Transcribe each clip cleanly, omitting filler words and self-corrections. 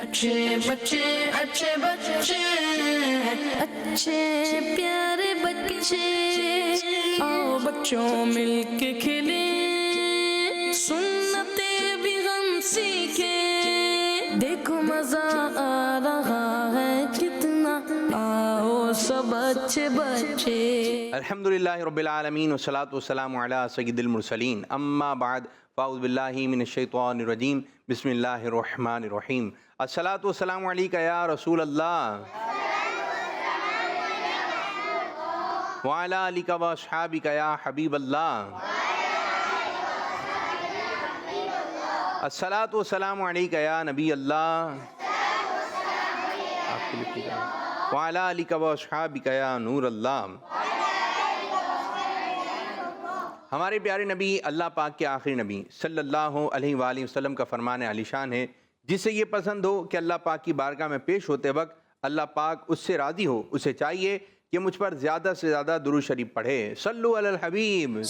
अच्छे बच्चे अच्छे बच्चे अच्छे प्यारे बच्चे आओ बच्चों मिलके खेले सुन्नते भी हम सीखे देखो मजा आ रहा है कितना आओ सब अच्छे बच्चे। अल्हम्दुलिल्लाहि रब्बिल आलमीन वस्सलातु वस्सलामु अला सय्यिदिल मुरसलीन अम्मा बाद फ़ाऊज़ु बिल्लाहि मिनश शैतानिर रजीम बिस्मिल्लाहिर रहमानिर रहीम अस्सलातु वस्सलामु अलैका या रसूल अल्लाह व अला आलिका व अस्हाबिका या हबीब अल्लाह अस्सलातु वस्सलामु अलैका या नबी अल्लाह व अला आलिका व अस्हाबिका या नूर अल्लाह। हमारे प्यारे नबी अल्लाह पाक के आखिरी नबी सल्लल्लाहु अलैहि वसल्लम का फरमान आलिशान है, जिसे ये पसंद हो कि अल्लाह पाक की बारगाह में पेश होते वक्त अल्लाह पाक उससे राज़ी हो, उसे चाहिए कि मुझ पर ज़्यादा से ज़्यादा दुरूद शरीफ पढ़े। सल्लु अलल हबीब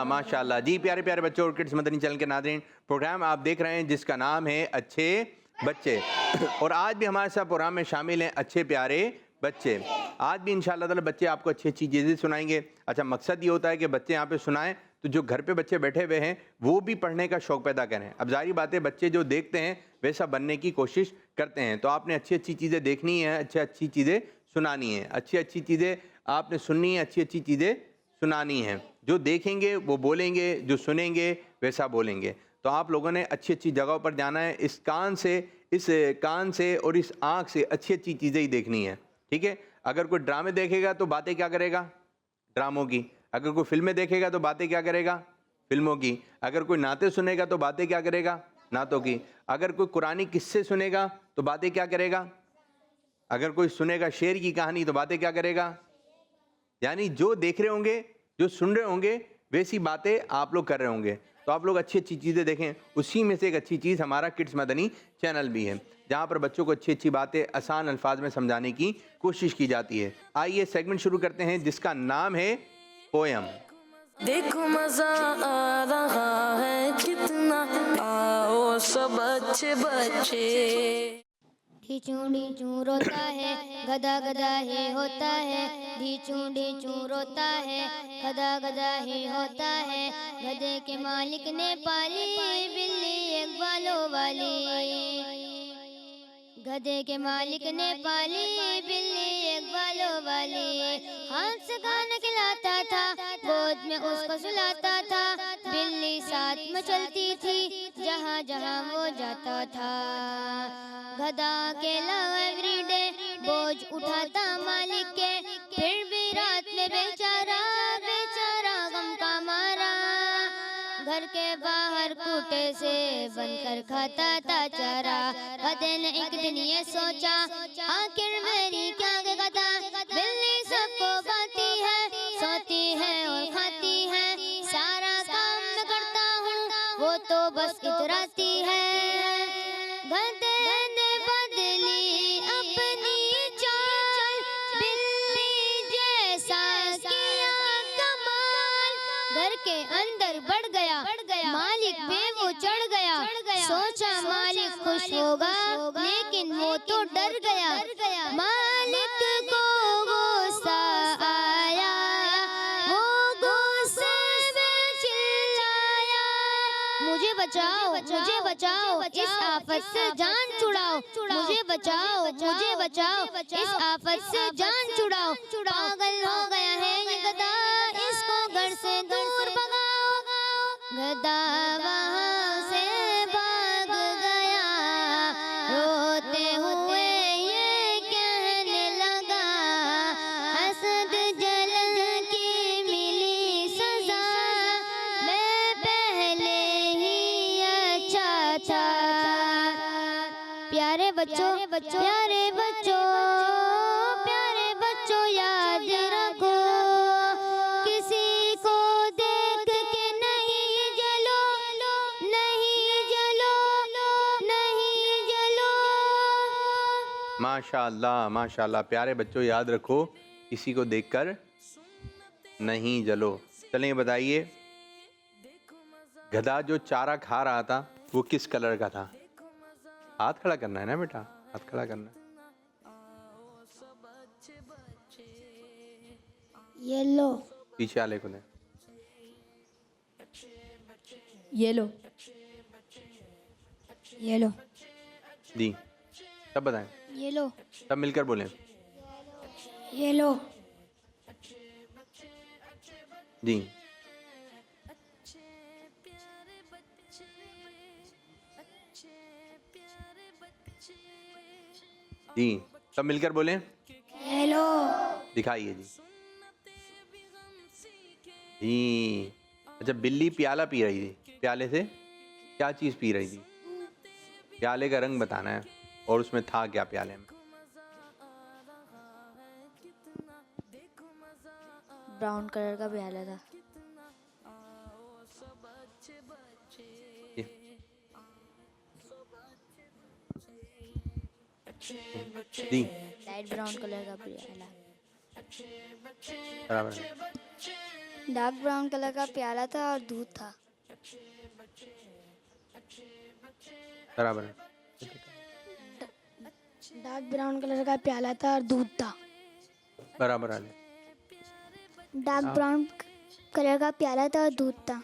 माशाअल्लाह। जी प्यारे प्यारे बच्चों और किड्स मदनी चैनल के नाज़रीन, प्रोग्राम आप देख रहे हैं जिसका नाम है अच्छे बच्चे और आज भी हमारे साथ प्रोग्राम में शामिल हैं अच्छे प्यारे बच्चे। आज भी इंशाअल्लाह ताला बच्चे आपको अच्छी अच्छी चीज़ें सुनाएंगे। अच्छा, मकसद ये होता है कि बच्चे यहाँ पे सुनाएं तो जो घर पे बच्चे बैठे हुए हैं वो भी पढ़ने का शौक़ पैदा करें। अब जाहिर बात है बच्चे जो देखते हैं वैसा बनने की कोशिश करते हैं, तो आपने अच्छी अच्छी चीज़ें देखनी है, अच्छी अच्छी चीज़ें सुनानी है, अच्छी अच्छी चीज़ें आपने सुननी है, अच्छी अच्छी चीज़ें सुनानी है। जो देखेंगे वो बोलेंगे, जो सुनेंगे वैसा बोलेंगे। तो आप लोगों ने अच्छी अच्छी जगहों पर जाना है, इस कान से और इस आँख से अच्छी अच्छी चीज़ें ही देखनी है, ठीक है। अगर कोई ड्रामे देखेगा तो बातें क्या करेगा? ड्रामों की। अगर कोई फिल्में देखेगा तो बातें क्या करेगा? फिल्मों की। अगर कोई नाते सुनेगा तो बातें क्या करेगा? नातों की। अगर कोई कुरानी किस्से सुनेगा तो बातें क्या करेगा? अगर कोई सुनेगा शेर की कहानी तो बातें क्या करेगा? यानी जो देख रहे होंगे, जो सुन रहे होंगे, वैसी बातें आप लोग कर रहे होंगे। तो आप लोग अच्छी अच्छी चीज़ें देखें। उसी में से एक अच्छी चीज़ हमारा किड्स मदनी चैनल भी है, जहाँ पर बच्चों को अच्छी अच्छी बातें आसान अल्फाज में समझाने की कोशिश की जाती है। आइए सेगमेंट शुरू करते हैं जिसका नाम है पोयम। देखो मजा आ रहा है कितना आओ सब अच्छे बच्चे। ढीचू रोता है गधा गधा ही होता है, ढीचू रोता है गधा गधा ही होता है। गधे के मालिक ने पाली बिल्ली एक बालों वाली, गधे के मालिक ने पाली बिल्ली एक बालों वाली। हाथ से खाना खिलाता था, गोद में उसको सुलाता था, बिल्ली साथ में चलती थी जहाँ जहाँ वो जाता था। गधा अकेला एवरीडे बोझ उठाता मालिक के, फिर भी रात में बेचारा बेचारा गम का मारा। घर के बाहर कूटे से बनकर खाता था चारा। गधे ने एक दिन ये सोचा, आखिर मेरी क्या गधा, बिल्ली सबको खाती है, सोती है और खाती है, सारा काम मैं करता हूँ वो तो बस इतराती है। गधे ने बदली अपनी चाल, बिल्ली जैसा किया कमाल। घर के अंदर बढ़ गया मालिक पे वो चढ़ गया, सोचा मालिक खुश होगा लेकिन वो तो डर गया। मालिक को गुस्सा आया बचाओ मुझे बचाओ इस आफत से जान छुड़ाओ मुझे बचाओ इस आफत से जान छुड़ाओ पागल हो गया है ये गधा इसको घर से दूर भगाओ गधा वहाँ से भाग गया रोते हुए ये कहने लगा हसद जलन की मिली सजा मैं पहले ही अच्छा था प्यारे बच्चों याद रखो किसी को देख के नहीं जलो माशाअल्लाह माशाअल्लाह। प्यारे बच्चों याद रखो किसी को देखकर नहीं जलो। चलिए बताइए, गधा जो चारा खा रहा था वो किस कलर का था? हाथ खड़ा करना है ना बेटा, हाथ खड़ा करना है। येलो पीछे वाले को दे। येलो जी सब बताएं, येलो सब मिलकर बोलें। येलो जी जी सब मिलकर बोलें। येलो दिखाइए जी। जी अच्छा, बिल्ली प्याला पी रही थी, प्याले से क्या चीज़ पी रही थी? प्याले का रंग बताना है और उसमें था क्या प्याले में? ब्राउन कलर का प्याला था जी लाइट ब्राउन कलर का प्याला बराबर है। डार्क ब्राउन कलर का प्याला था और दूध था बराबर है। डार्क ब्राउन कलर का प्याला था और दूध था बराबर है। डार्क ब्राउन कलर का प्याला था और दूध था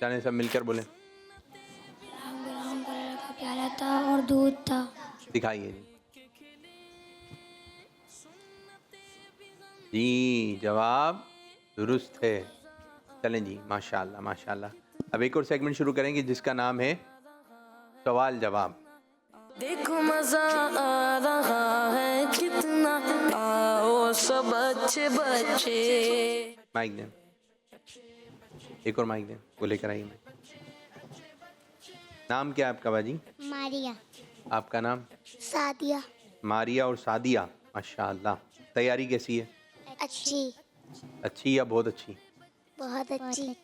चलिए सब मिलकर बोले। ब्राउन कलर का प्याला था और दूध था दिखाइए जी। जी जवाब दुरुस्त है। चलें जी, माशाल्लाह माशाल्लाह। अब एक और सेगमेंट शुरू करेंगे जिसका नाम है सवाल जवाब। देखो मजा आ रहा है कितना, आओ सब अच्छे बच्चे। माइक दें, एक और माइक दें, वो लेकर आइए। नाम क्या है आपका बाजी? मारिया आपका नाम? सादिया मारिया और सादिया, माशाल्लाह। तैयारी कैसी है? अच्छी या बहुत अच्छी? बहुत अच्छी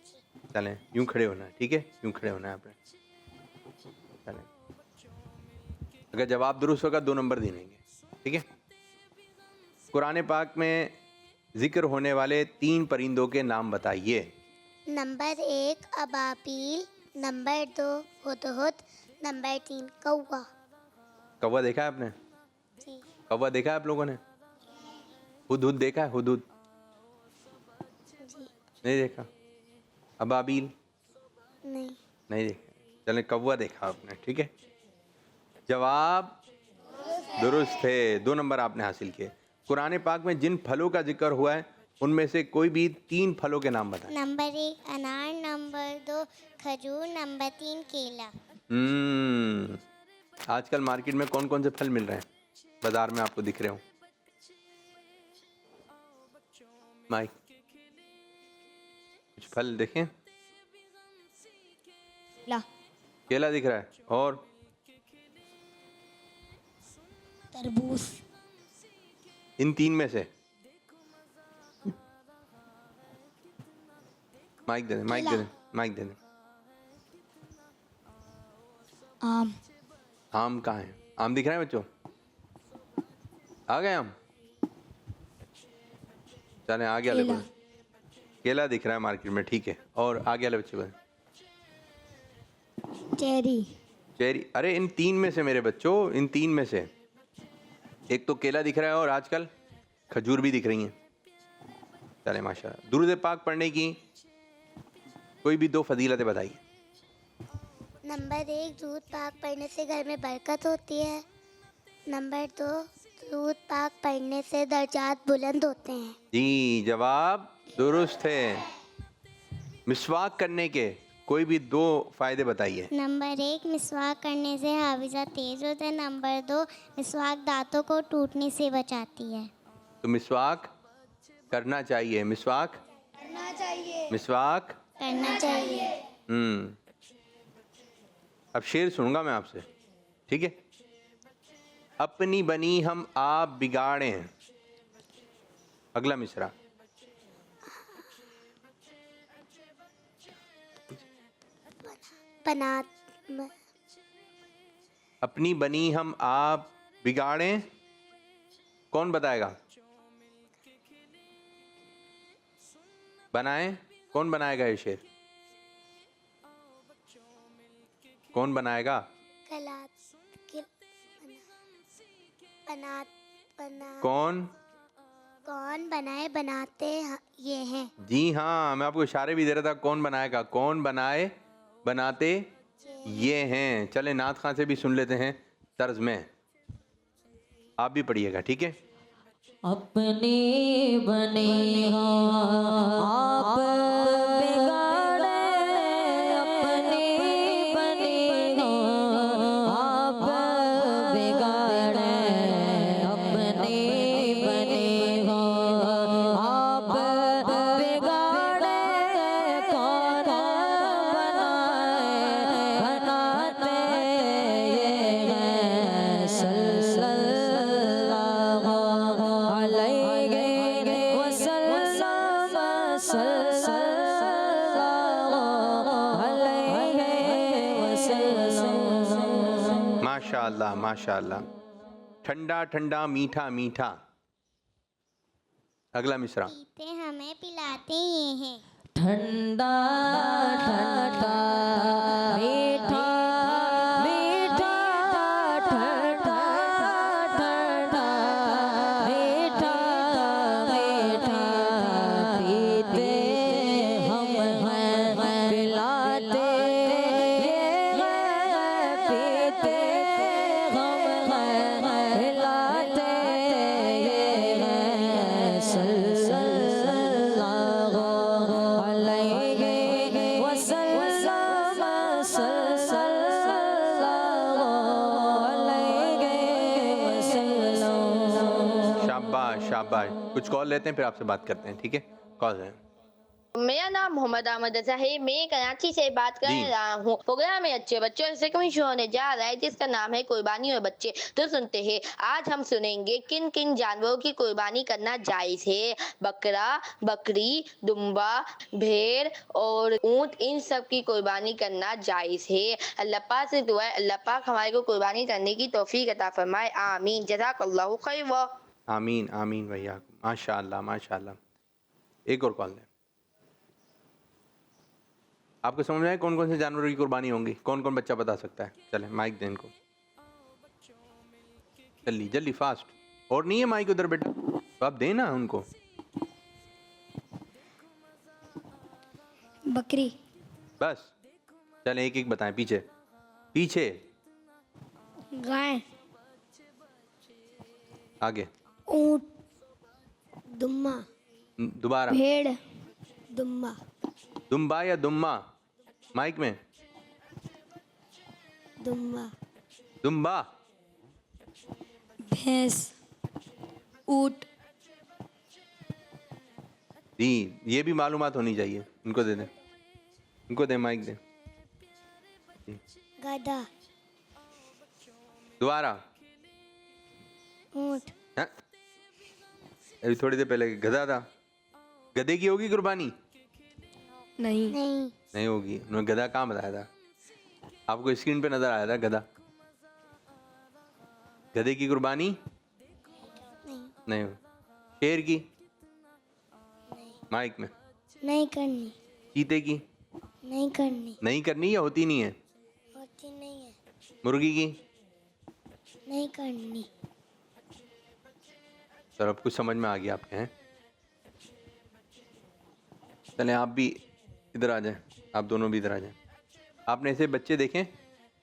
चलें यूं खड़े होना है, ठीक है? यूं खड़े होना है आपने। चलें, अगर जवाब दुरुस्त होगा 2 नंबर देंगे, ठीक है? कुरान पाक में जिक्र होने वाले 3 परिंदों के नाम बताइए। Number 1 Ababeel, number 2 Hudhud, number 3 कौवा। कौवा देखा है आपने? जी कौवा देखा है आप लोगों ने? हुदहुद देखा है? हुदहुद नहीं देखा? अबाबील नहीं देखा? चले कौवा देखा आपने, ठीक है? जवाब दुरुस्त है, 2 नंबर आपने हासिल किए। कुरान पाक में जिन फलों का जिक्र हुआ है उनमें से कोई भी 3 फलों के नाम बताएं। नंबर 1 अनार, नंबर 2 खजूर, नंबर 3 केला। आजकल मार्केट में कौन कौन से फल मिल रहे हैं बाजार में आपको दिख रहे हो? माइक, कुछ फल देखें। केला दिख रहा है और तरबूज। इन 3 में से माइक दे दें, माइक दे दें, माइक दे दें। आम। आम कहाँ है? आम दिख रहा है बच्चों? आ गए आम? चलें आगे वाले बोलें। केला दिख रहा है मार्केट में, ठीक है। और आगे वाले बच्चे बोलें। चेरी। अरे इन 3 में से मेरे बच्चों, इन 3 में से एक तो केला दिख रहा है और आजकल खजूर भी दिख रही हैं। चले माशाल्लाह। दुरूद पाक पढ़ने की कोई भी 2 फजीलतें बताइए। नंबर 1, दूध पाक पढ़ने से घर में बरकत होती है। नंबर 2, दूध पाक पढ़ने से दर्जात बुलंद होते हैं। जी, जवाब दुरुस्त है। मिसवाक करने के कोई भी 2 फायदे बताइए। नंबर 1, मिसवाक करने से हाफिज़ा तेज़ होता है। नंबर 2, मिसवाक दांतों को टूटने से बचाती है। तो मिसवाक करना चाहिए। मिसवाक मिसवाक करना चाहिए। अब शेर सुनूंगा मैं आपसे, ठीक है। अपनी बनी हम आप बिगाड़ें। अगला मिसरा। बनात अपनी बनी हम आप बिगाड़ें, कौन बताएगा? बनाए, कौन बनाएगा ये शेर? कौन बनाएगा? कलात बनात बना कौन? कौन बनाए बनाते ये हैं। जी हाँ, मैं आपको इशारे भी दे रहा था। कौन बनाएगा? कौन बनाए बनाते ये हैं। चले नात खां से भी सुन लेते हैं तर्ज में। आप भी पढ़िएगा, ठीक है। अपने बने हो आप बिगाड़े, अपने बने हो आप बिगाड़े, अपने बने हो आप बिगाड़े, कौन बनाए बनाते ये हैं सल्लल्लाहु अलैहि वसल्लम, सल्लल्लाहु अलैहि वसल्लम। माशाअल्लाह माशाअल्लाह। ठंडा ठंडा मीठा मीठा। अगला मिसरा। पीते हमें पिलाते ये हैं। ठंडा ठंडा मीठा मीठा, ठंडा ठंडा मीठा मीठा, पीते हम हैं पिलाते ये हैं, पीते हम हैं पिलाते ये हैं सल्लल्लाहु अलैहि वसल्लम, सल्लल्लाहु अलैहि वसल्लम। शाबाश शाबाश। कुछ कॉल लेते हैं फिर आपसे बात करते हैं, ठीक है। कॉल है। मेरा नाम मोहम्मद अहमद रजा है। मैं कराची से बात कर जी। रहा हूँ। प्रोग्राम में अच्छे बच्चों से कमी शो होने जा रहा है जिसका नाम है कुर्बानी और बच्चे। तो सुनते हैं, आज हम सुनेंगे किन किन जानवरों की कुर्बानी करना जायज़ है। बकरा, बकरी, दुम्बा, भेड़ और ऊँट, इन सब की कुर्बानी करना जायज़ है। अल्लाह पाक से दुआ है अल्लाह पाक हमारे को कुर्बानी करने की तौफीक अता फरमाए। आमीन। जज़ाकल्लाहु खैर। आमीन आमीन भैया। माशाअल्लाह माशाअल्लाह। एक और कॉल है। आपको समझ में आया कौन कौन से जानवरों की कुर्बानी होंगी? कौन कौन बच्चा बता सकता है? चले माइक दें इनको। जल्दी जल्दी फास्ट। और नहीं है माइक उधर बेटा, तो आप देना उनको। बकरी, बस चले एक एक बताएं। पीछे पीछे गाय, आगे ऊंट, दुम्मा, दोबारा। भेड़, दुम्बा, दुम्बा या दुम्मा? माइक में। दुम्बा, दुम्बा। भैंस, ऊंट, जी, ये भी मालूमात होनी चाहिए। इनको दे दें, इनको दें, माइक दें। गधा, दोबारा। ऊंट, हाँ? अभी थोड़ी देर पहले गधा था। गधे की होगी कुर्बानी? नहीं, नहीं, नहीं होगी। उन्होंने गधा कहाँ बताया था? आपको स्क्रीन पे नजर आया था गधा। गधे की कुर्बानी नहीं, नहीं हो। शेर की? माइक में। नहीं करनी, चीते की? नहीं करनी, नहीं करनी या होती नहीं है? होती नहीं है, मुर्गी की? नहीं करनी। सर अब कुछ समझ में आ गया आपके। हैं, चलें आप भी इधर आ जाएं। आप दोनों भी इधर आ जाएं। आपने ऐसे बच्चे देखें,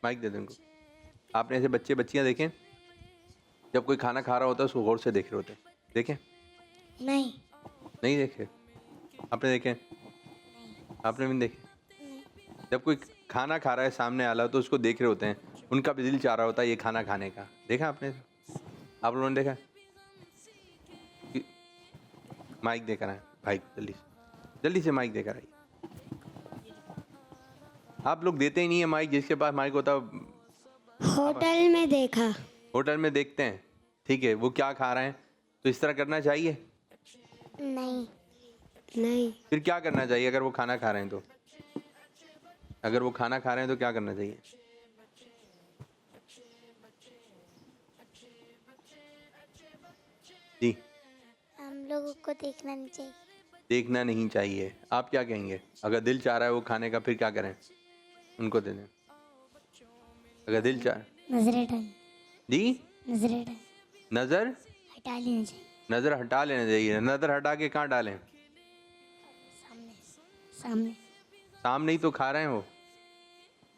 माइक दे दें उनको, आपने ऐसे बच्चे बच्चियां देखें जब कोई खाना खा रहा होता है उसको गौर से देख रहे होते हैं, देखें? नहीं। नहीं देखे? आपने देखे? आपने भी नहीं देखे? जब कोई खाना खा रहा है सामने वाला तो उसको देख रहे होते हैं, उनका भी दिल चाह रहा होता है ये खाना खाने का, देखा आपने? आप लोगों ने देखा? माइक देकर आए भाई, जल्दी से माइक देकर आइए। आप लोग देते ही नहीं है माइक, जिसके पास माइक होता है होटल में देखा। होटल में देखते हैं, ठीक है, वो क्या खा रहे हैं तो इस तरह करना चाहिए? नहीं। नहीं। फिर क्या करना चाहिए अगर वो खाना खा रहे हैं तो? अगर वो खाना खा रहे हैं तो क्या करना चाहिए? जी, हम लोगों को देखना नहीं चाहिए। देखना नहीं चाहिए। आप क्या कहेंगे? अगर दिल चाह रहा है वो खाने का फिर क्या करें? उनको दे दें। अगर दिल चाह नजरें हटानी। जी, नजरें हटानी। नज़र हटा लेनी चाहिए। नज़र हटा लेना चाहिए। नज़र हटा के कहाँ डालें? सामने। सामने। सामने ही तो खा रहे हैं वो।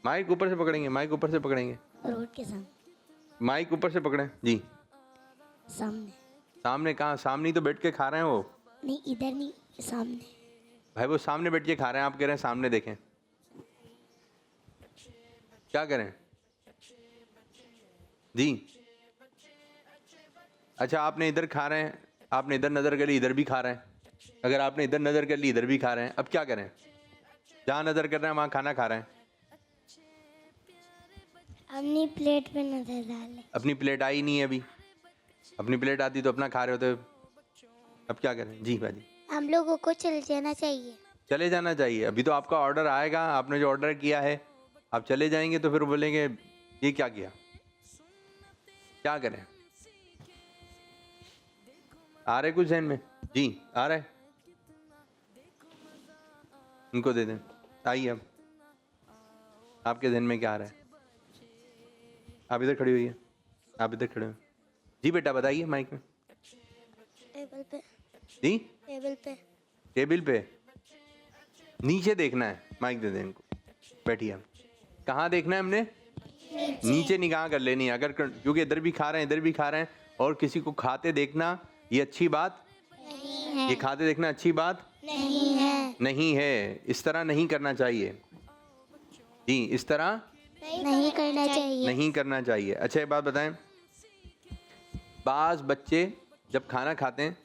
माइक ऊपर से पकड़ेंगे, माइक ऊपर से पकड़ेंगे, रोड के सामने। माइक ऊपर से पकड़ें जी। सामने। सामने कहाँ? सामने ही तो बैठ के खा रहे हैं वो। नहीं, इधर नहीं, सामने। भाई वो सामने बैठ के खा रहे हैं, आप कह रहे हैं सामने देखें। क्या करें जी? अच्छा, आपने इधर खा रहे हैं, आपने इधर नज़र कर ली, इधर भी खा रहे हैं। अगर आपने इधर नज़र कर ली, इधर भी खा रहे हैं, अब क्या करें? जहाँ नज़र कर रहे हैं वहाँ खाना खा रहे हैं। अपनी प्लेट पे नजर डाले। अपनी प्लेट आई नहीं है अभी, अपनी प्लेट आती तो अपना खा रहे होते। अब क्या करें जी भाजी? हम लोगों को चल जाना चाहिए। चले जाना चाहिए। अभी तो आपका ऑर्डर आएगा, आपने जो ऑर्डर किया है आप चले जाएंगे तो फिर बोलेंगे ये क्या किया? क्या करें? आ रहे कुछ जहन में जी? आ रहा है? इनको दे दें। आइए, अब आपके जहन में क्या आ रहा है? आप इधर खड़ी हुई है, आप इधर खड़े हो जी। बेटा बताइए माइक में। टेबल पे। जी, टेबल पे। टेबल पे नीचे देखना है। माइक दे दें इनको, बैठिए। हम कहाँ देखना है हमने? नीचे निगाह कर लेनी है। अगर क्योंकि इधर भी खा रहे हैं, इधर भी खा रहे हैं, और किसी को खाते देखना ये अच्छी बात नहीं है। ये खाते देखना अच्छी बात नहीं है। नहीं है। इस तरह नहीं करना चाहिए जी, इस तरह नहीं करना चाहिए। नहीं करना चाहिए। अच्छा, एक बात बताएं, बाज बच्चे जब खाना खाते हैं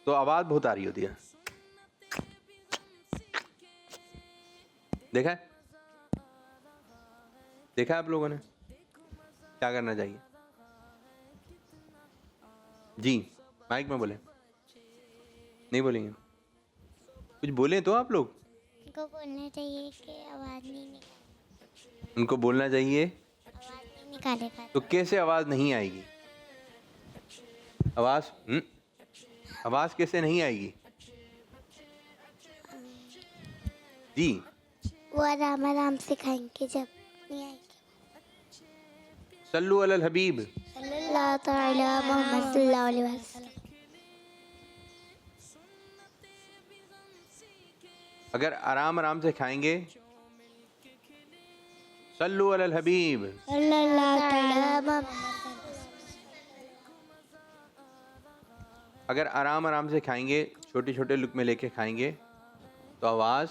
तो आवाज़ बहुत आ रही होती है, देखा है? देखा है आप लोगों ने? क्या करना चाहिए जी? माइक में बोले, नहीं बोलेंगे? कुछ बोले तो आप लोग। उनको बोलना चाहिए कि आवाज नहीं निकाले। उनको बोलना चाहिए। आवाज नहीं निकालेगा। तो कैसे आवाज़ नहीं आएगी? आवाज़ कैसे नहीं आएगी जी? वो आराम आराम से खाएंगे जब नहीं आएंगे। सल्लू अलल हबीब। सल्लल्लाहु तआला मुहम्मद सल्लल्लाहु अलैहि वसल्लम। अगर आराम आराम से खाएंगे, सल्लू अलल हबीब। सल्लल्लाहु तआला मुहम्मद। अगर आराम आराम से खाएंगे, छोटे छोटे लुक़मे लेके खाएंगे तो आवाज़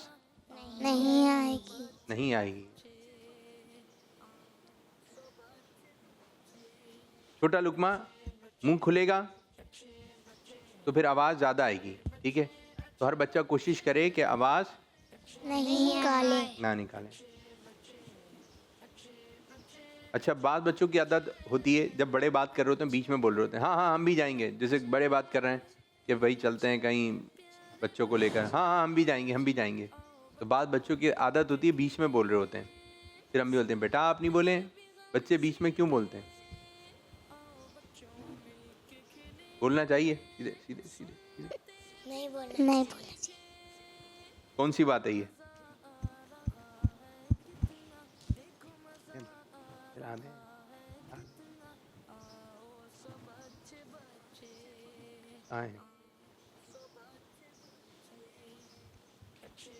नहीं आएगी। नहीं आएगी। छोटा लुक़मा मुंह खुलेगा तो फिर आवाज़ ज़्यादा आएगी, ठीक है? तो हर बच्चा कोशिश करे कि आवाज़ नहीं निकाले। ना निकाले। अच्छा, बाद बच्चों की आदत होती है जब बड़े बात कर रहे होते हैं बीच में बोल रहे होते हैं हाँ हाँ हम भी जाएंगे। जैसे बड़े बात कर रहे हैं कि भाई चलते हैं कहीं बच्चों को लेकर, हाँ हाँ हम भी जाएंगे, हम भी जाएंगे। तो बाद बच्चों की आदत होती है बीच में बोल रहे होते हैं, फिर हम भी बोलते हैं बेटा आप नहीं बोले। बच्चे बीच में क्यों बोलते हैं? बोलना चाहिए सीधे सीधे सीधे सीधे। नहीं बोलना चाहिए। कौन सी बात है ये? आए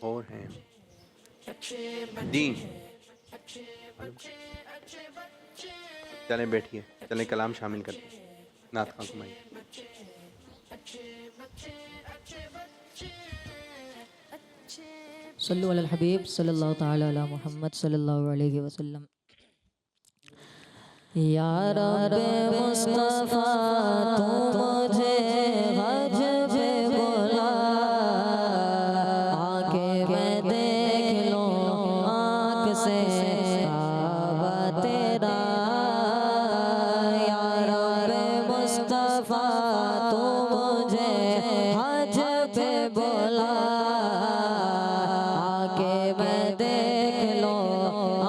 और हैं जी। चलें बैठिए, चलें कलाम शामिल करते हैं। नात खां सुनाइए। सल्लु अलल हबीब सल्लल्लाहु ताला अला मुहम्मद सल्लल्लाहु अलैहि वसल्लम। या रब्बे मुस्तफ़ा तू मुझे हज पे बुला, आके मैं देख लूं आँख से काबा तेरा। या रब्बे मुस्तफ़ा तू मुझे हज पे बुला, आके मैं देख लूं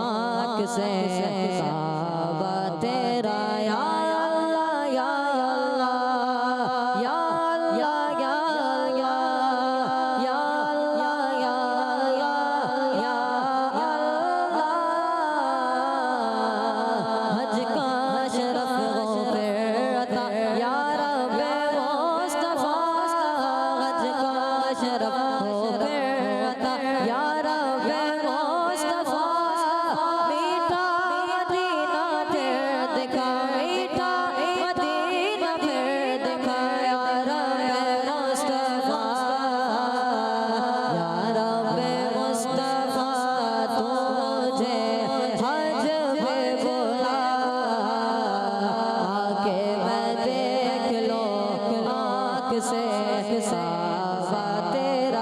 आँख से काबा तेरा। या अल्लाह या अल्लाह या अल्लाह या अल्लाह या अल्लाह या अल्लाह। हज का शरफ हो फिर अता या रब्बे मुस्तफ़ा, हज का शरफ हो फिर अता या रब्बे मुस्तफ़ा। मीठा मदीना फिर दिखा, मीठा मदीना फिर दिखा या रब्बे मुस्तफ़ा। या रब्बे मुस्तफ़ा तू मुझे हज पे बुला, आके मैं देख लूं आँख से काबा तेरा।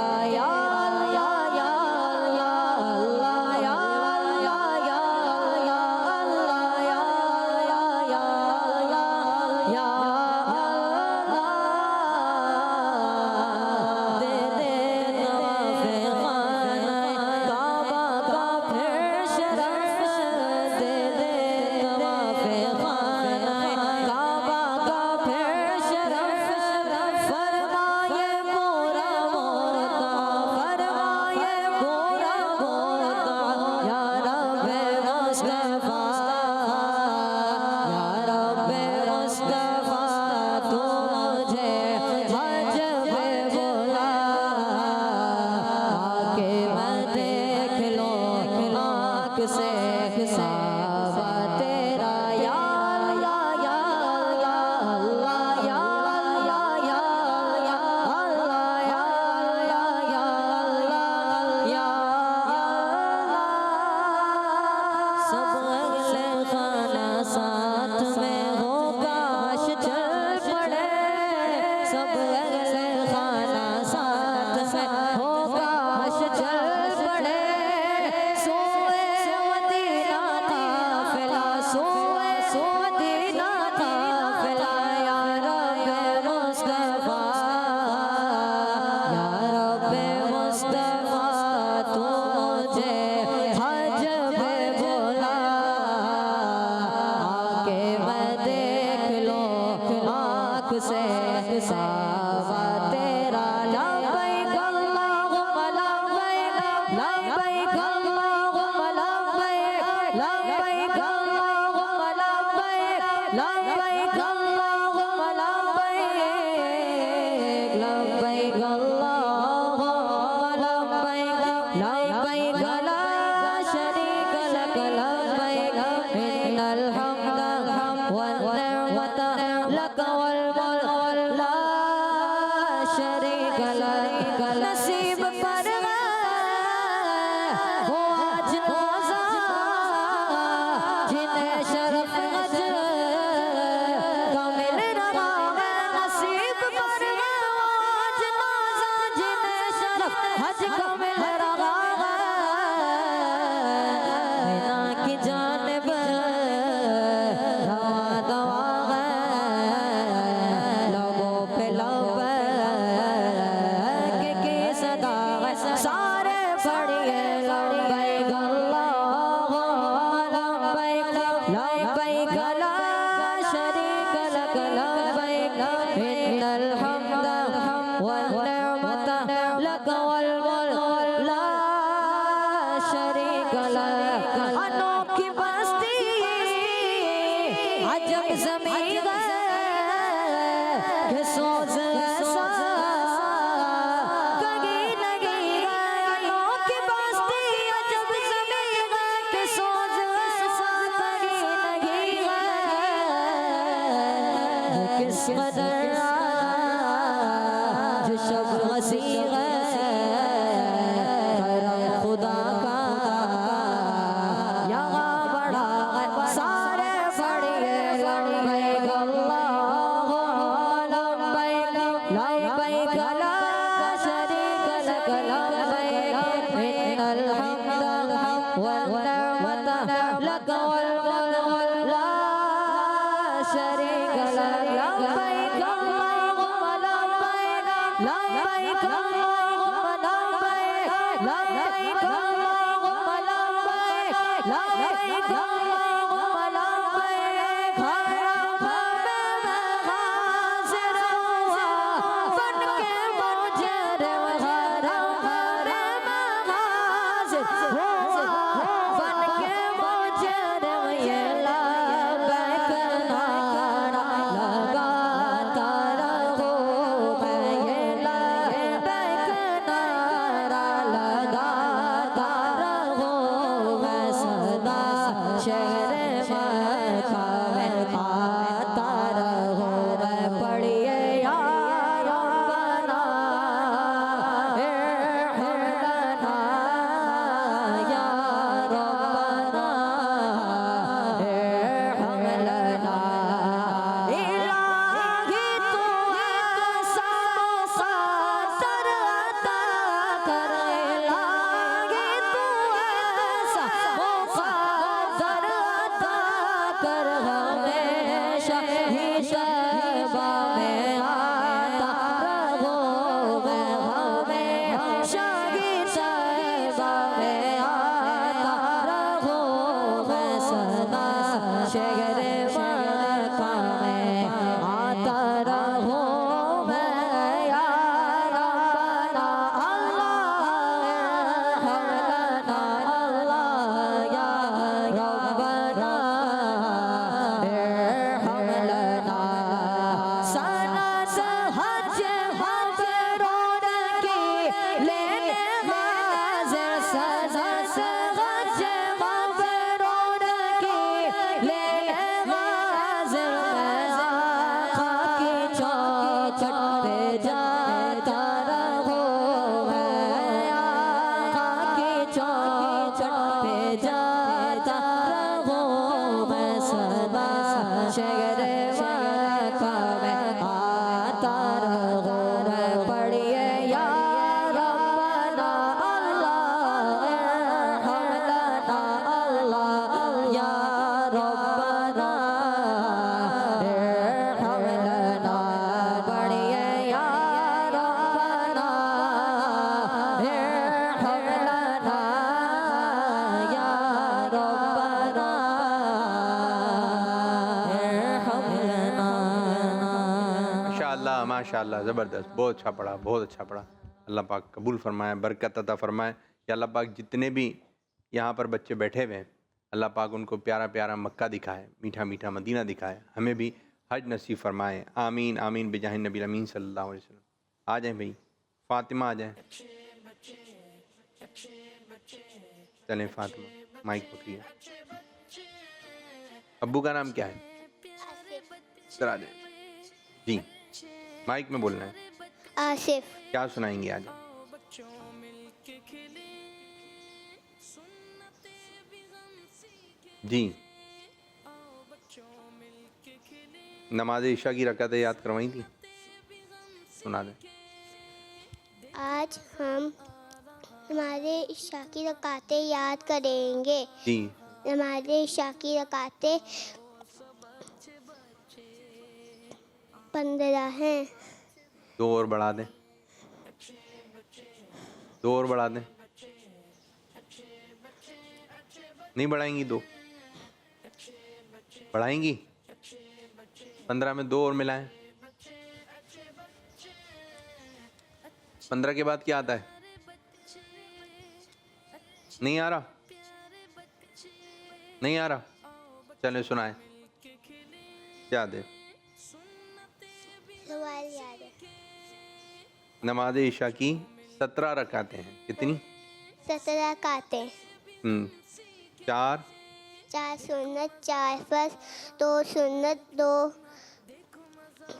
वसी है करम खुदा का यहाँ बड़ा है सारे पढ़िए लब्बैक अल्लाहुम्मा लब्बैक लब्बैक ला शरीक लक लब्बैक इन्नल हम्दा वन निअमत लक वल मुल्क ला शरीक लक लब्बैक अल्लाहुम्मा लब्बैक लब्बैक अल्लाहुम्मा लब्बैक लब्बैक अल्लाहुम्मा लब्बैक लब्बैक अल्लाहुम्मा लब्बैक हरम में हाजिर हुआ बन के मुजरिम हरम में हाजिर हुआ बन के मुजरिम ये लब्बैक नारा लगाता रहो मैं ये लब्बैक नारा लगाता रहो मैं सदा शहर मक्का में आता रहो मैं पढ़िए या रब्बना इरहम लना या रब्बना इरहम लना इलाही तू ऐसा मुक़द्दर अता कर इलाही तू ऐसा मुक़द्दर अता कर हमेशा ही शहबा में आता रहो मैं हमेशा ही शहबा में आता रहो मैं सदा शहर मक्का में आता रहो मैं या रब्बना अल्लाह इरहम लना अल्लाह या रब्बना इरहम लना सनत हज मबरूर की लेने हाजिर सनत हज मबरूर की लेने हाजिर मैं आका की चौखट पे जाता रहो मैं आका की चौखट पे जाता रहो मैं सदा शहर मक्का में आता रहो मैं पढ़िए या रब्बना अल्लाह इरहम लना अल्लाह या रब्बना इरहम लना पढ़िए या रब्बना इरहम लना या रब्बना इरहम लना माशाअल्लाह माशाअल्लाह, ज़बरदस्त, बहुत अच्छा पढ़ा, बहुत अच्छा पढ़ा। अल्लाह पाक कबूल फरमाए, बरकत अता फरमाए कि अल्लाह पाक जितने भी यहाँ पर बच्चे बैठे हुए हैं अल्लाह पाक उनको प्यारा प्यारा मक्का दिखाए, मीठा मीठा मदीना दिखाए, हमें भी हज नसीब फरमाए। आमीन आमीन बिजाहि नबी अमीन सल्लल्लाहु अलैहि वसल्लम। आ जाएँ भाई, फ़ातिमा आ जाएँ, चलें फ़ातिमा, माइक पकड़िए। अब्बू का नाम क्या है? सर आ जाए जी, माइक में बोलना है। आसिफ। क्या सुनाएंगे आज? जी, नमाज इशा की रकातें याद करवाई थी, सुना दें। आज हम हमारे इशा की रकातें याद करेंगे। जी, हमारे इशा की रकातें 15 हैं। दो और बढ़ा दें, दो और बढ़ा दें। नहीं बढ़ाएंगी? दो बढ़ाएंगी? 15 में दो और मिलाएं। 15 के बाद क्या आता है? नहीं आ रहा, नहीं आ रहा। चले सुनाए, क्या दे? सवाल याद है। नमाज इशा की 17 रकातें हैं। कितनी? 17 रकातें। 4 सुन्नत, 4 फर्ज, 2 सुन्नत, 2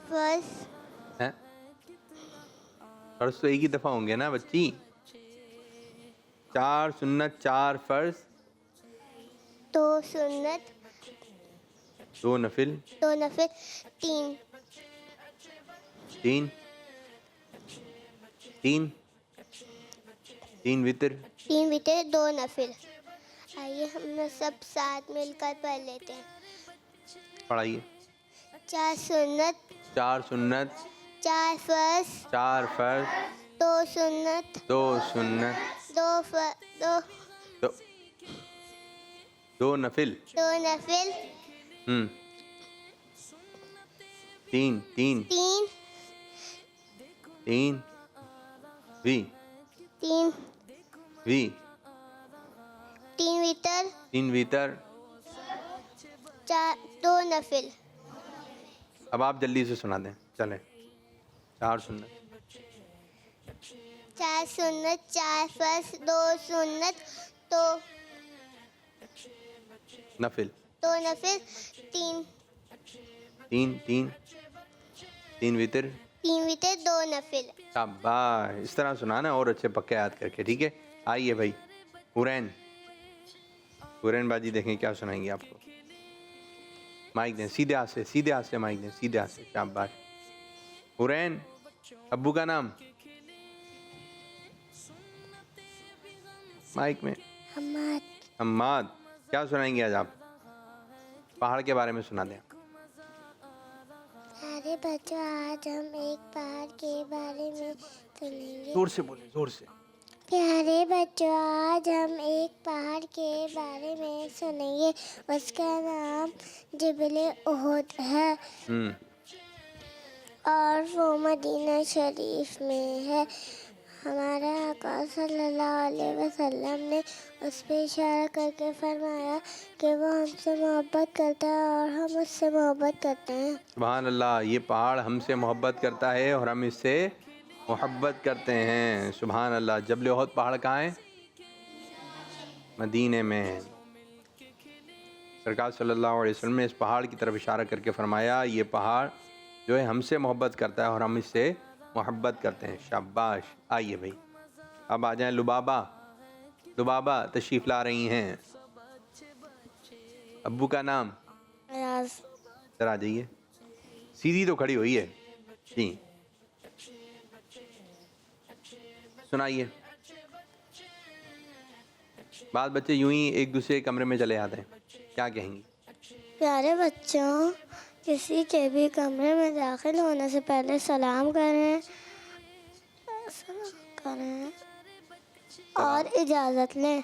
फर्ज, हैं? फ़र्ज तो एक ही दफ़ा होंगे ना बच्ची। 4 सुन्नत 4 फ़र्ज 2 सुन्नत 2 नफिल 2 नफिल 3 3 3 3 वितर 3 वितर 2 नफिल। आइए हम सब साथ मिलकर पढ़ लेते हैं। पढ़ाइए। 4 सुन्नत 4 सुन्नत 4 फ़र्ज 4 फ़र्ज 2 सुन्नत 2 सुन्नत 2 नफिल 2 नफिल 3 3 3 3 वी 3 वी 3 वितर 3 वितर। 2 नफिल। अब आप जल्दी से सुना दें। चलें। 4 सुन्नत 4 सुन्नत 4 फ़र्ज 2 सुन्नत 2 नफिल 2 नफिल 3 3 3 3 वितर 3 वितर 2 नफिल। शाबाश। इस तरह सुनाना और अच्छे पक्के याद करके, ठीक है। आइए भाई हुरैन बाजी देखें क्या सुनाएंगे आपको। माइक दें, सीधे हाथ से माइक दें, सीधे हाथ से। शाबाश। हुरैन, अब्बू का नाम माइक में। हम्माद। क्या सुनाएंगे आज आप? पहाड़ के बारे में सुना दें। अरे बच्चों, आज हम एक पहाड़ के बारे में सुनेंगे। जोर से बोले, जोर से। प्यारे बच्चों, आज हम एक पहाड़ के बारे में सुनेंगे। उसका नाम जबल उहद है और वो मदीना शरीफ में है। हमारा आका सल्लल्लाहु अलैहि वसल्लम ने उस पर इशारा करके फरमाया कि वो हमसे मोहब्बत करता है और हम उससे मोहब्बत करते हैं। सुभान अल्लाह। ये पहाड़ हमसे मोहब्बत करता है और हम इससे मोहब्बत करते हैं। सुभान अल्लाह। जबल उहद पहाड़ कहाँ है? मदीने में। सरकार सल्लल्लाहु अलैहि वसल्लम ने इस पहाड़ की तरफ इशारा करके फरमाया, ये पहाड़ जो है हमसे मोहब्बत करता है और हम इससे मोहब्बत करते हैं। शाबाश। आइए भाई, अब आ जाएं लुबाबा तशरीफ़ ला रही हैं। अब्बू का नाम? सर आ जाइए। सीधी तो खड़ी हुई है जी। सुनाइए। बाद बच्चे यूं ही एक दूसरे कमरे में चले आते हैं, क्या कहेंगी? प्यारे बच्चों, किसी के भी कमरे में दाखिल होने से पहले सलाम करें और इजाज़त लें।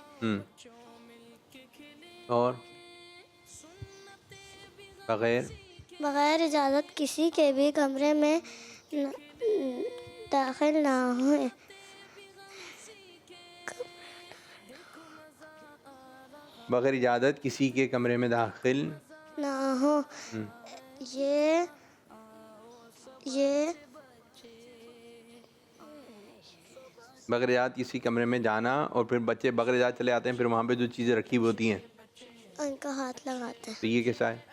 और बगैर इजाज़त किसी के भी कमरे में दाखिल ना हों। बगैर इजाज़त किसी के कमरे में दाखिल ना हो। ये बगैर इजाज़त किसी कमरे में जाना, और फिर बच्चे बगैर इजाज़त चले आते हैं, फिर वहाँ पे जो चीज़ें रखी हुई होती हैं उनका हाथ लगाते हैं। तो ये कैसा है?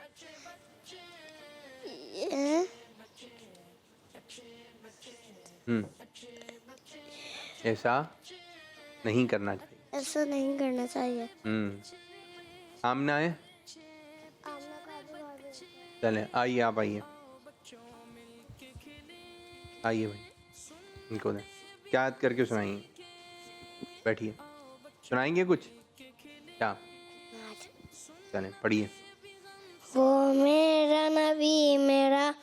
ऐसा नहीं करना चाहिए। ऐसा नहीं करना चाहिए। आमना है? चलें, आइए आप आइए भाई, इनको दें। क्या याद करके सुनाएंगे? बैठिए, सुनाएंगे कुछ क्या? चलें पढ़िए। वो मेरा नबी मेरा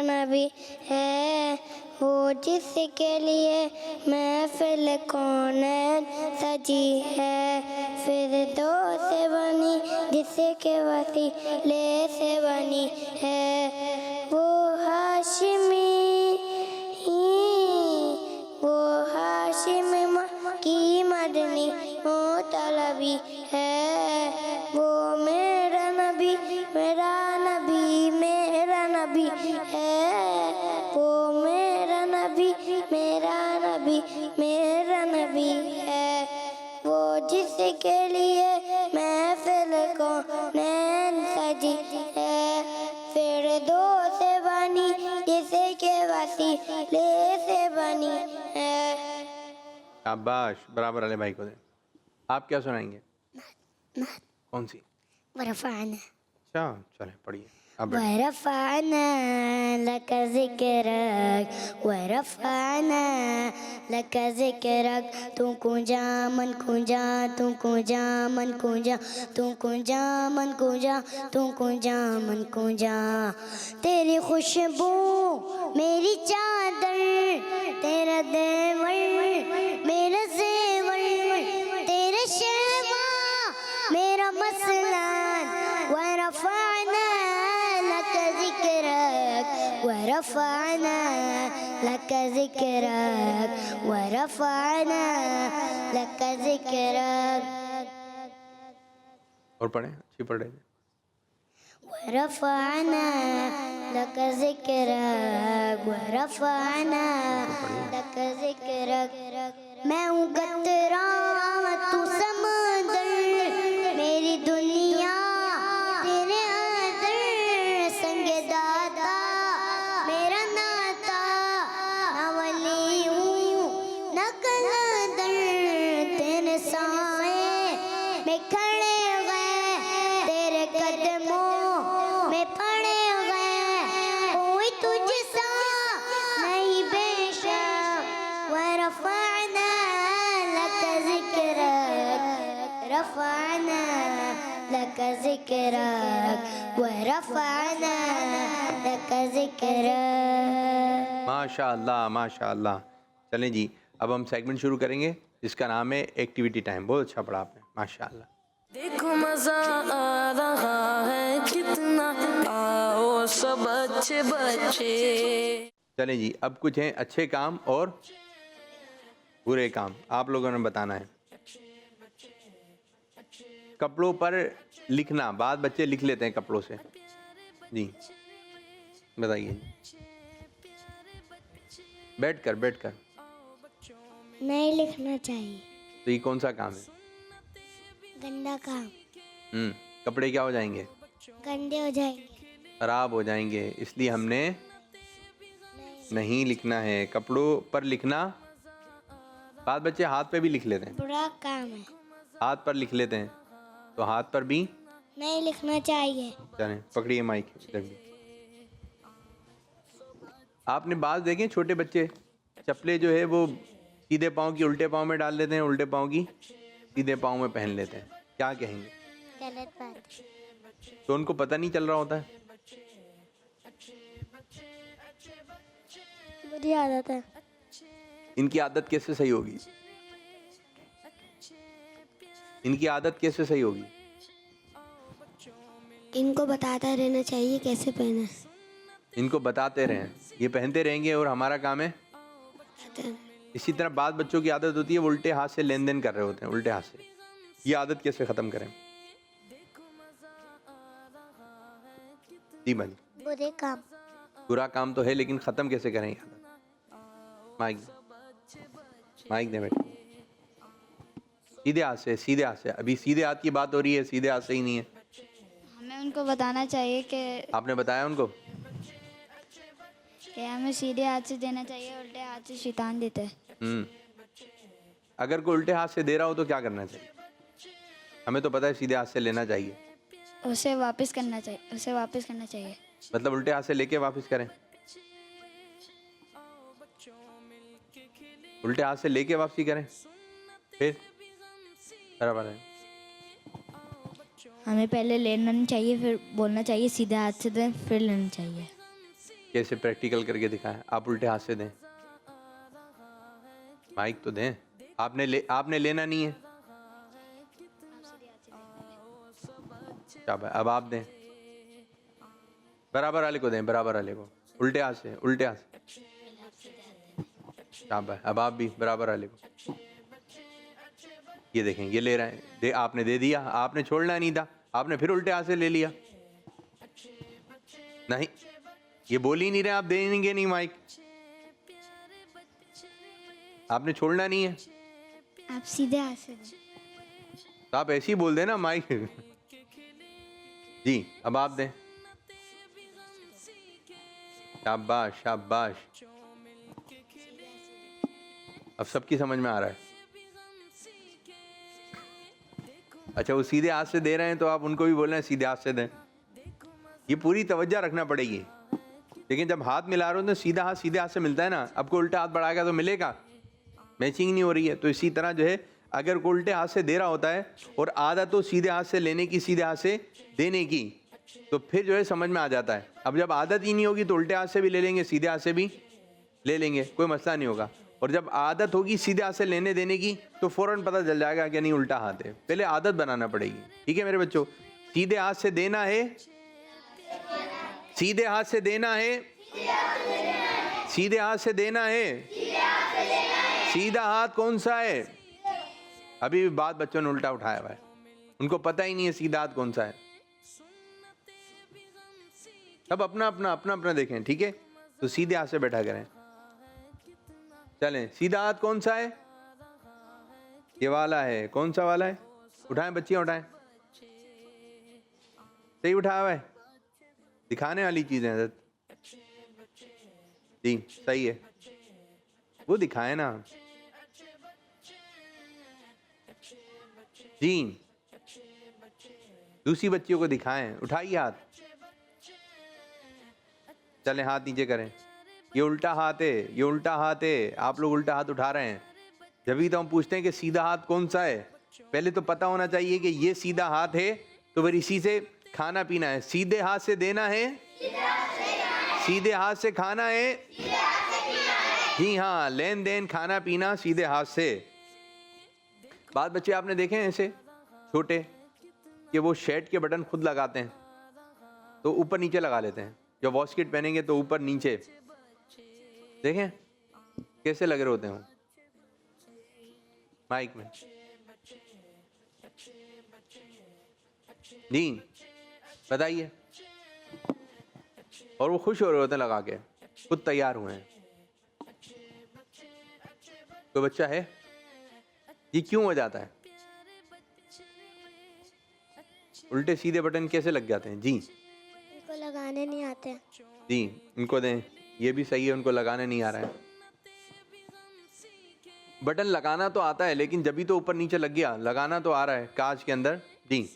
नबी है, वो जिसके लिए महफिल कौनैन सजी है। फिरदौस से बनी जिसके वसीले से बनी है। वो हाशिमी की मदनी मोतलबी है। वो मेरा नबी है। वो मेरा नबी है, वो जिसके लिए महफिल को नैन सजी है। फिरदौस से बनी जिसके वसीले से शाबाश, बराबर वाले भाई को दें। आप क्या सुनाएंगे? कौन सी? वरफ़अना अच्छा, चलें पढ़िए। आप बैठिए। वरफ़अना लक ज़िक्रक वरफ़अना लक ज़िक्रक तू कुंजा मन कुंजा तू कुंजा मन कुंजा तू कुंजा मन कुंजा तू कुंजा मन कुंजा तेरी खुशबू मेरी चादर तेरा देवर मेरा ज़ेवर तेरा शहवा मेरा मसलन वरफ़अना लक ज़िक्रक वरफ़अना लक ज़िक्रक वरफ़अना लक ज़िक्रक और पढ़ें, अच्छी पढ़ रहे थे। वरफ़अना लक ज़िक्रक वरफ़अना लक ज़िक्रक मैं हूँ कतरा तू समंदर मेरी दुनिया तेरे अंदर संगे दाता मेरा नाता ना वली हूँ ना कलंदर तेरे साए में खड़े गए तेरे कदमों में पड़े गए कोई तुझसा नहीं बेशक वरफ़अना लक ज़िक्रक रफ़अना लक ज़िक्रक वरफ़अना लक ज़िक्रक। माशाअल्लाह, माशाअल्लाह। चलें जी, अब हम सेगमेंट शुरू करेंगे जिसका नाम है एक्टिविटी टाइम। बहुत अच्छा पढ़ा आपने, माशाअल्लाह। देखो मजा आ रहा है कितना, आओ सब अच्छे बच्चे। चलें जी, अब कुछ हैं अच्छे काम और बुरे काम, आप लोगों ने बताना है। कपड़ों पर लिखना, बाद बच्चे लिख लेते हैं कपड़ों से। जी बताइए। बैठकर बैठकर। नहीं लिखना चाहिए, तो ये कौन सा काम है? गंदा काम, कपड़े क्या हो जाएंगे? गंदे हो जाएंगे, खराब हो जाएंगे, इसलिए हमने नहीं लिखना है। कपड़ों पर लिखना, बाद बच्चे हाथ पे भी लिख लेते हैं, बुरा काम है, हाथ पर लिख लेते हैं, तो हाथ पर भी नहीं लिखना चाहिए। चलें पकड़िए माइक इधर भी। आपने बात देखें, छोटे बच्चे चप्पलें जो है वो सीधे पाँव की उल्टे पाँव में डाल लेते हैं, उल्टे पाँव की सीधे पाँव में पहन लेते हैं। क्या कहेंगे? गलत बात है। तो उनको पता नहीं चल रहा होता है। बुरी आदत है। इनकी आदत कैसे सही होगी? इनकी आदत कैसे सही होगी? इनको बताता रहना चाहिए कैसे पहना। इनको बताते रहें, ये पहनते रहेंगे और हमारा काम है। इसी तरह बाद बच्चों की आदत होती है वो उल्टे हाथ से लेन देन कर रहे होते हैं, उल्टे हाथ से। ये आदत कैसे ख़त्म करें? जी भाई। बुरे काम। बुरा काम तो है, लेकिन ख़त्म कैसे करें ये आदत? माइक माइक दे बेटे। सीधे हाथ से, सीधे हाथ से। अभी सीधे हाथ की बात हो रही है, सीधे हाथ से ही नहीं है। हमें उनको बताना चाहिए कि आपने बताया उनको? हमें सीधे हाथ से देना चाहिए, उल्टे हाथ से शैतान देता है। अगर कोई उल्टे हाथ से दे रहा हो तो क्या करना चाहिए? हमें तो पता है सीधे हाथ से लेना चाहिए। उसे वापस करना चाहिए, उसे वापस करना चाहिए। मतलब उल्टे हाथ से लेके वापस करें? उल्टे हाथ से लेके वापसी करें, फिर बराबर है। हमें पहले लेना नहीं चाहिए, फिर बोलना चाहिए सीधे हाथ से दें, फिर लेना चाहिए। कैसे प्रैक्टिकल करके दिखाएं? आप उल्टे हाथ से दें, माइक तो दें। आपने लेना नहीं है। क्या अब आप दें, बराबर वाले को दें, बराबर वाले को। उल्टे हाथ से, उल्टे हाथ से। अब आप भी बराबर वाले को। ये देखें, ये ले रहे हैं। आपने दे दिया, आपने छोड़ना नहीं था, आपने फिर उल्टे हाथ से ले लिया। नहीं, ये बोल ही नहीं रहे आप देंगे नहीं माइक। आपने छोड़ना नहीं है, आप सीधे हाथ से दें। तो आप ऐसे ही बोल देना माइक। जी अब आप दें। शाबाश शाबाश। अब सबकी समझ में आ रहा है। अच्छा, वो सीधे हाथ से दे रहे हैं तो आप उनको भी बोल रहे हैं सीधे हाथ से दें। ये पूरी तवज्जो रखना पड़ेगी। लेकिन जब हाथ मिला रहे हो तो सीधा हाथ सीधे हाथ से मिलता है ना, अब कोई उल्टा हाथ बढ़ाएगा तो मिलेगा, मैचिंग नहीं हो रही है। तो इसी तरह जो है अगर कोई उल्टे हाथ से दे रहा होता है और आदत तो सीधे हाथ से लेने की, सीधे हाथ से देने की, तो फिर जो है समझ में आ जाता है। अब जब आदत ही नहीं होगी तो उल्टे हाथ से भी ले लेंगे, सीधे हाथ से भी ले लेंगे, कोई मसला नहीं होगा। और जब आदत होगी सीधे हाथ से लेने देने की तो फ़ौरन पता चल जाएगा कि नहीं उल्टा हाथ है। पहले आदत बनाना पड़ेगी, ठीक है मेरे बच्चों। सीधे हाथ से देना है, सीधे हाथ से देना है, सीधे हाथ से देना है। सीधा हाथ कौन सा है? अभी भी बात बच्चों ने उल्टा उठाया हुआ है, उनको पता ही नहीं है सीधा हाथ कौन सा है। अब अपना अपना अपना अपना देखें, ठीक है। तो सीधे हाथ से बैठा करें। चलें, सीधा हाथ कौन सा है? ये वाला है। कौन सा वाला है? उठाएं बच्चियां, उठाएं। सही उठाया हुआ है, दिखाने वाली चीजें हैं जी, सही है, वो दिखाए ना जी। दूसरी बच्चियों को दिखाएं, उठाइए हाथ। चलें, हाथ नीचे करें। ये उल्टा हाथ है, ये उल्टा हाथ है, आप लोग उल्टा हाथ उठा रहे हैं। जब भी तो हम पूछते हैं कि सीधा हाथ कौन सा है, पहले तो पता होना चाहिए कि ये सीधा हाथ है तो फिर इसी से खाना पीना है। सीधे हाथ से देना है, सीधे हाथ से खाना है। जी हाँ, लेन देन खाना पीना सीधे हाथ से। बात बच्चे आपने देखे हैं ऐसे छोटे कि वो शर्ट के बटन खुद लगाते हैं, तो ऊपर नीचे लगा लेते हैं। जब वॉस्किट पहनेंगे तो ऊपर नीचे, देखें कैसे लगे होते हैं माइक में जी, बताइए। और वो खुश हो रहे होते हैं लगा के, खुद तैयार हुए हैं। कोई बच्चा है? ये क्यों हो जाता है? उल्टे सीधे बटन कैसे लग जाते हैं? जी, उनको लगाने नहीं आते। जी, इनको दें। ये भी सही है, उनको लगाने नहीं आ रहा है। बटन लगाना तो आता है, लेकिन जब भी तो ऊपर नीचे लग गया, लगाना तो आ रहा है कांच के अंदर। जी,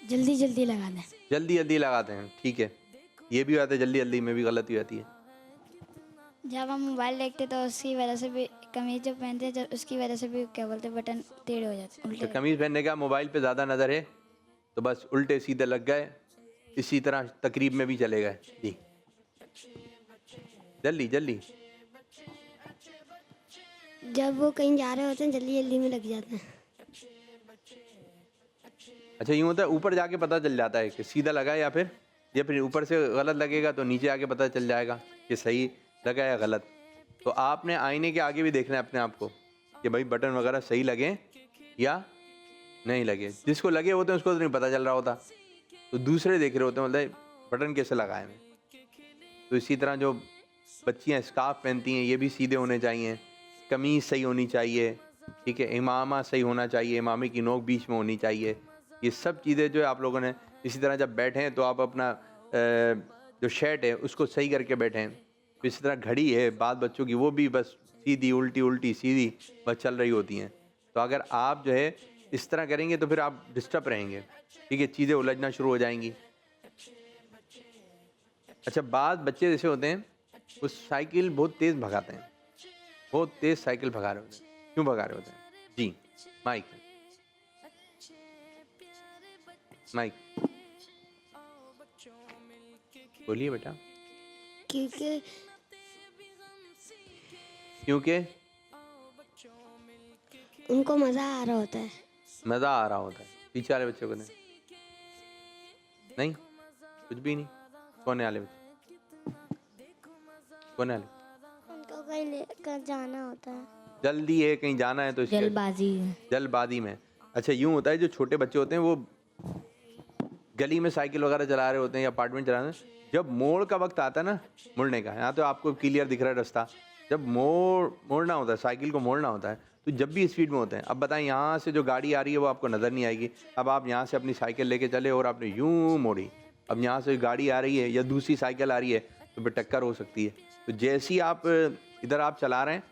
जल्दी जल्दी लगा दें। जल्दी जल्दी लगाते हैं, ठीक है। ये भी आता है, जल्दी जल्दी में भी गलती आती है। जब हम मोबाइल देखते तो उसकी वजह से भी, कमीज जो पहनते हैं जब उसकी वजह से भी क्या बोलते हैं बटन टेढ़े हो जाते हैं, उल्टे। तो कमीज पहनने का मोबाइल पे ज़्यादा नज़र है तो बस उल्टे सीधे लग गए। इसी तरह तकरीब में भी चले गए। जी, जल्दी जल्दी। जब वो कहीं जा रहे होते हैं जल्दी जल्दी में लग जाते हैं। अच्छा, यूँ होता है ऊपर जाके पता चल जाता है कि सीधा लगा है या फिर ऊपर से गलत लगेगा तो नीचे आके पता चल जाएगा कि सही लगा या गलत। तो आपने आईने के आगे भी देखना है अपने आप को कि भाई बटन वगैरह सही लगे या नहीं लगे। जिसको लगे होते हैं उसको तो नहीं पता चल रहा होता, तो दूसरे देख रहे होते हैं, मतलब बटन कैसे लगाए हैं। तो इसी तरह जो बच्चियाँ स्कार्फ पहनती हैं ये भी सीधे होने चाहिए, कमीज़ सही होनी चाहिए, ठीक है, इमामा सही होना चाहिए, इमामे की नोक बीच में होनी चाहिए। ये सब चीज़ें जो है आप लोगों ने, इसी तरह जब बैठें तो आप अपना जो शर्ट है उसको सही करके बैठें। इसी तरह घड़ी है बात बच्चों की, वो भी बस सीधी उल्टी उल्टी सीधी बस चल रही होती हैं। तो अगर आप जो है इस तरह करेंगे तो फिर आप डिस्टर्ब रहेंगे, ठीक है, चीज़ें उलझना शुरू हो जाएंगी। अच्छा, बात बच्चे जैसे होते हैं वो साइकिल बहुत तेज़ भगाते हैं, बहुत तेज़ साइकिल भगा रहे होते हैं। क्यों भगा रहे होते हैं? जी, माइक माइक बोलिए बेटा। क्योंकि उनको मज़ा आ रहा होता है। मज़ा आ रहा होता है। पीछे वाले बच्चों को नहीं, कुछ भी नहीं। सोने वाले बच्चे, सोने वाले, उनको कहीं लेकर जाना होता है, जल्दी है कहीं जाना है तो इसके जल्दबाजी में। अच्छा, यूँ होता है जो छोटे बच्चे होते हैं वो गली में साइकिल वगैरह चला रहे होते हैं या अपार्टमेंट चला रहे हैं, जब मोड़ का वक्त आता है ना मुड़ने का, यहाँ तो आपको क्लियर दिख रहा है रास्ता, जब मोड़ना होता है, साइकिल को मोड़ना होता है, तो जब भी स्पीड में होते हैं। अब बताएं, यहाँ से जो गाड़ी आ रही है वो आपको नज़र नहीं आएगी। अब आप यहाँ से अपनी साइकिल लेके चले और आपने यूँ मोड़ी, अब यहाँ से गाड़ी आ रही है या दूसरी साइकिल आ रही है तो फिर टक्कर हो सकती है। तो जैसी आप इधर आप चला रहे हैं,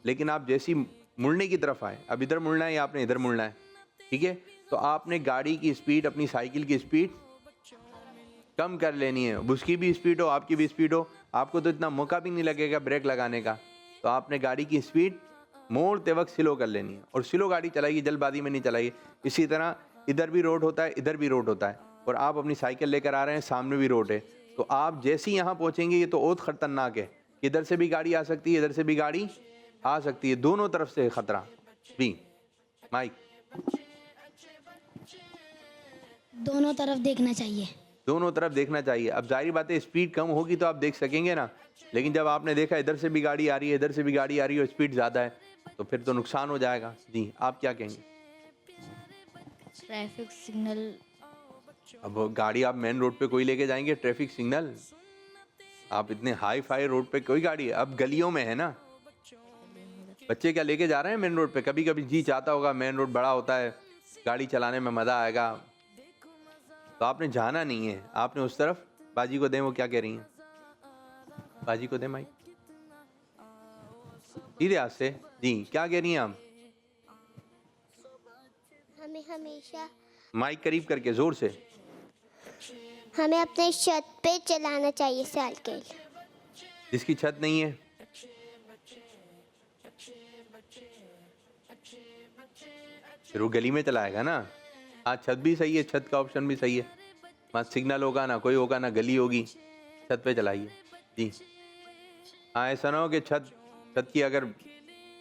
लेकिन आप जैसी मुड़ने की तरफ आए, अब इधर मुड़ना है या आपने इधर मुड़ना है, ठीक है, तो आपने गाड़ी की स्पीड, अपनी साइकिल की स्पीड कम कर लेनी है। उसकी भी स्पीड हो, आपकी भी स्पीड हो, आपको तो इतना मौका भी नहीं लगेगा ब्रेक लगाने का। तो आपने गाड़ी की स्पीड मोड़ते वक्त स्लो कर लेनी है, और स्लो गाड़ी चलाइए, जल्दबाजी में नहीं चलाइए। इसी तरह इधर भी रोड होता है, इधर भी रोड होता है, और आप अपनी साइकिल लेकर आ रहे हैं, सामने भी रोड है, तो आप जैसे ही यहाँ पहुँचेंगे ये तो बहुत ख़तरनाक है, इधर से भी गाड़ी आ सकती है, इधर से भी गाड़ी आ सकती है, दोनों तरफ से खतरा भी। माइक। दोनों तरफ देखना चाहिए। दोनों तरफ देखना चाहिए। अब जाहिर बात है स्पीड कम होगी तो आप देख सकेंगे ना, लेकिन जब आपने देखा इधर से भी गाड़ी आ रही है, इधर से भी गाड़ी आ रही है और स्पीड ज़्यादा है, तो फिर तो नुकसान हो जाएगा। जी, आप क्या कहेंगे? Traffic signal. अब गाड़ी आप मेन रोड पे कोई लेके जाएंगे, ट्रैफिक सिग्नल? आप इतने हाई फाई रोड पे कोई गाड़ी है? अब गलियों में है ना, बच्चे क्या लेके जा रहे हैं मेन रोड पे? कभी कभी जी चाहता होगा, मेन रोड बड़ा होता है, गाड़ी चलाने में मज़ा आएगा, तो आपने जाना नहीं है, आपने उस तरफ। बाजी को दें, वो क्या कह रही हैं? बाजी को दें माइक, सीधे हाथ से। जी, क्या कह रही हैं आप? हमें हमेशा माइक करीब करके जोर से। हमें अपने छत पे चलाना चाहिए साइकिल। जिसकी छत नहीं है, फिर वो गली में चलाएगा ना। हाँ, छत भी सही है, छत का ऑप्शन भी सही है। मत सिग्नल होगा ना, कोई होगा ना, गली होगी, छत पे चलाइए। जी हाँ, ऐसा ना हो कि छत की अगर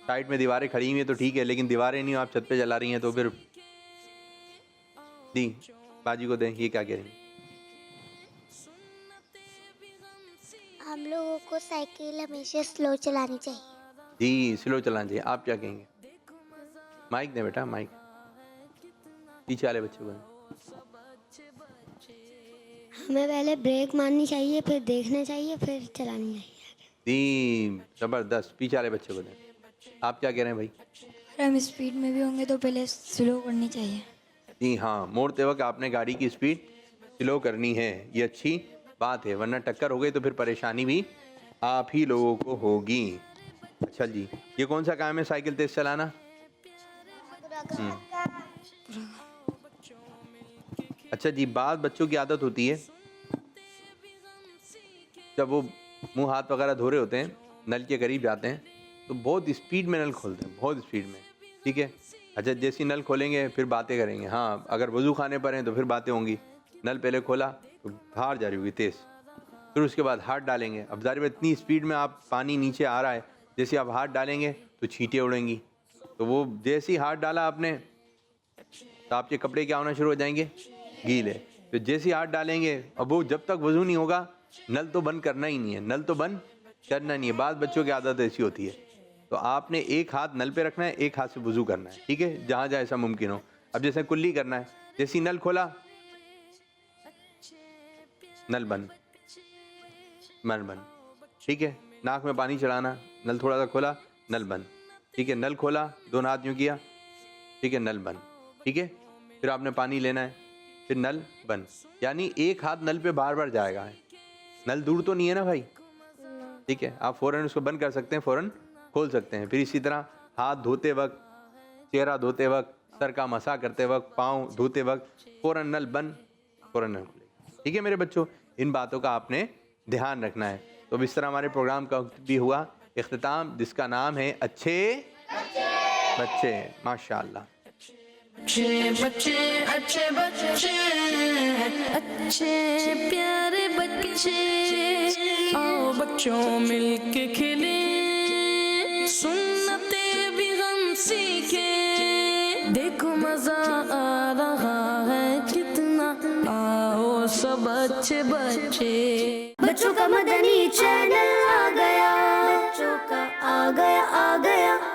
साइड में दीवारें खड़ी हुई हैं तो ठीक है, लेकिन दीवारें नहीं हो, आप छत पे चला रही हैं, तो फिर। जी, बाजी को दें, ये क्या कह रही हैं? हम लोगों को साइकिल हमेशा स्लो चलानी चाहिए। जी, स्लो चलाना चाहिए। आप क्या कहेंगे? माइक दें बेटा, माइक पीछे वाले बच्चे को। हमें पहले ब्रेक मारनी चाहिए, फिर देखना चाहिए, फिर चलानी चाहिए। जी, जबरदस्त। पीछे वाले बच्चे को दें। आप क्या कह रहे हैं भाई? अगर हम स्पीड में भी होंगे तो पहले स्लो करनी चाहिए। जी हाँ, मोड़ते वक्त आपने गाड़ी की स्पीड स्लो करनी है, ये अच्छी बात है, वरना टक्कर हो गई तो फिर परेशानी भी आप ही लोगों को होगी। अच्छा जी, ये कौन सा काम है साइकिल तेज चलाना? अच्छा जी, बाद बच्चों की आदत होती है, जब वो मुंह हाथ वगैरह धो रहे होते हैं, नल के करीब जाते हैं, तो बहुत स्पीड में नल खोलते हैं, बहुत स्पीड में। ठीक है, अच्छा जैसी नल खोलेंगे फिर बातें करेंगे। हाँ, अगर वजू खाने पर हैं तो फिर बातें होंगी। नल पहले खोला तो बाहर जा रही होगी तेज़, फिर उसके बाद हाथ डालेंगे। अब ज़ाहिर है इतनी स्पीड में आप पानी नीचे आ रहा है, जैसे आप हाथ डालेंगे तो छींटे उड़ेंगी, तो वो जैसे ही हाथ डाला आपने तो आपके कपड़े क्या होना शुरू हो जाएंगे? गीले। तो जैसे ही हाथ डालेंगे, अब वो जब तक वजू नहीं होगा नल तो बंद करना ही नहीं है, नल तो बंद करना नहीं है। बाद बच्चों की आदत ऐसी होती है, तो आपने एक हाथ नल पे रखना है, एक हाथ से वजू करना है। ठीक है, जहाँ जहाँ ऐसा मुमकिन हो। अब जैसे कुल्ली करना है, जैसे नल खोला नल बंद, नल बंद। ठीक है, नाक में पानी चढ़ाना, नल थोड़ा सा खोला नल बंद। ठीक है, नल खोला, दोनों हाथ यूँ किया, ठीक है, नल बंद। ठीक है, फिर आपने पानी लेना है, फिर नल बंद। यानी एक हाथ नल पे बार बार जाएगा। नल दूर तो नहीं है ना भाई? ठीक है, आप फ़ौरन उसको बंद कर सकते हैं, फ़ौरन खोल सकते हैं। फिर इसी तरह हाथ धोते वक्त, चेहरा धोते वक्त, सर का मसा करते वक्त, पाँव धोते वक्त फ़ौरन नल बंद, फ़ौरन नल खुलेगा। ठीक है मेरे बच्चों, इन बातों का आपने ध्यान रखना है। तो इस तरह हमारे प्रोग्राम का भी हुआ इख्तिताम, जिसका नाम है अच्छे बच्चे। माशाअल्लाह, अच्छे बच्चे, अच्छे बच्चे, अच्छे प्यारे बच्चे, आओ बच्चों मिलके खेले, सुन्नते भी हम सीखे, देखो मजा आ रहा है कितना, आओ सब अच्छे बच्चे। बच्चों का मदनी चैनल आ गया, बच्चों का आ गया, आ गया।